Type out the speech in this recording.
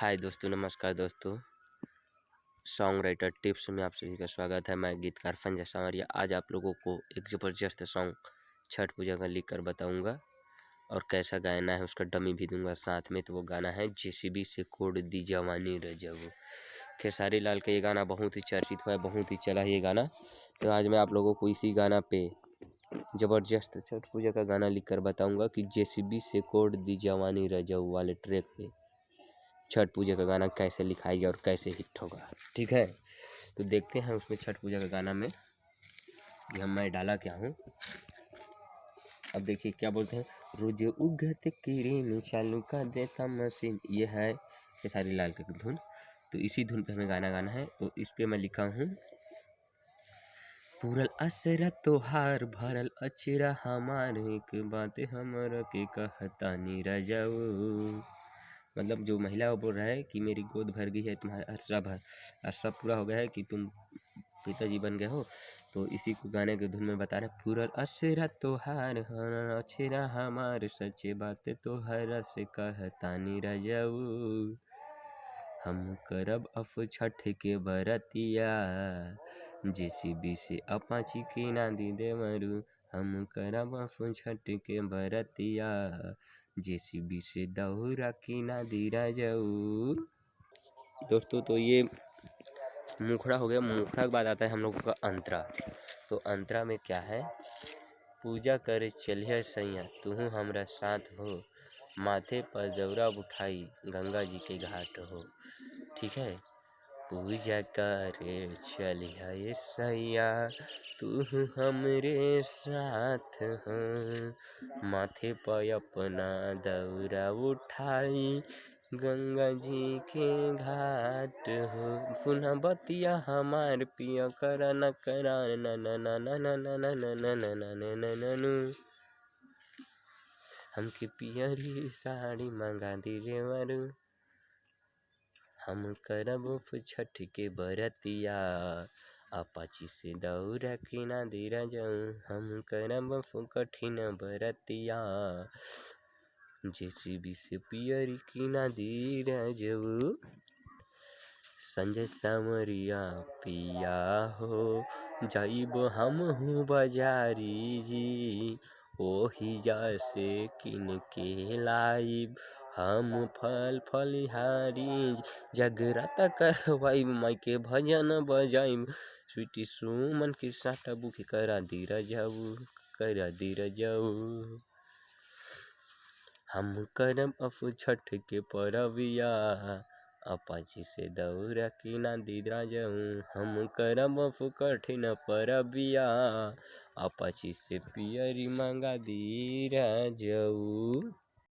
हाय दोस्तों, नमस्कार दोस्तों। सॉन्ग राइटर टिप्स में आप सभी का स्वागत है। मैं गीतकार फंजा सांवरिया आज आप लोगों को एक ज़बरदस्त सॉन्ग छठ पूजा का लिख कर बताऊँगा और कैसा गाना है उसका डमी भी दूंगा साथ में। तो वो गाना है जेसीबी से कोड दी जवानी रजब। खेसारी लाल का ये गाना बहुत ही चर्चित हुआ है, बहुत ही चला है ये गाना। तो आज मैं आप लोगों को इसी गाना पे ज़बरदस्त छठ पूजा का गाना लिख कर बताऊँगा कि जेसीबी से कोड दी जवानी रजब वाले ट्रैक पे छठ पूजा का गाना कैसे लिखाएगा और कैसे हिट होगा। ठीक है, तो देखते हैं उसमें छठ पूजा का गाना में ये मैं डाला क्या हूँ। अब देखिए क्या बोलते हैं, रोज उगत किरीन चालू कर देता मशीन। ये है खेसारी लाल की धुन। तो इसी धुन पे हमें गाना गाना है। तो इस पे मैं लिखा हूँ, पूरल असरा तोहार भरल अचरा हमार एक बात हमर के कहता नी रजऊ। मतलब जो महिला वो बोल रहा है कि मेरी गोद भर गई है, तुम्हारा असरा पूरा हो गया है कि तुम पिताजी बन गए हो। तो इसी को गाने के धुन में बता रहे, पूरल अशरा तोहार अछरा हमार सच्चे बात तोहरा से कहतानी रजऊ। हम करब अफ छठ के बरतिया जेसीबी से अपाची की ना दी देवरू। हम करब अफ छठ के बरतिया जेसीबी से दहुरा की ना दी रजऊ। दोस्तों, तो ये मुखड़ा हो गया। मुखड़ा के बाद आता है हम लोगों का अंतरा। तो अंतरा में क्या है, पूजा करे चलिए सैया तू हमरा साथ हो, माथे पर दौरा उठाई गंगा जी के घाट हो। ठीक है, पूजा करे चलिए सैया तू हमरे साथ हो, माथे पर अपना दौरा उठाई गंगा जी के घाट हो। पुनः बतिया हमार पिया करा न करा न न न न न न न न न न न न न न। हमके पियरी साड़ी मंगा दी रेवरू। हम करब छठ के बरतिया अपाची से दौरा की ना दे रजऊ। हम करब कठिन बरतिया जेसीबी से पियरी की ना दे रजऊ। संजय सांवरिया पिया हो जाइब हम हूँ बाजारी जी, ओही जा से किन के लाइब हम फल फलिहारी। जगराता करवाइब माई के भजन बजाइब, स्वीटी सुमन के साटा बुक करा दी रजऊ, करा दी रजऊ। हम करब अफ छठ के परबिया अपाची से दौरा की ना दी रजऊ। हम करब अफ कठिन परबिया अपाची से पियरी मंगा दी रजऊ।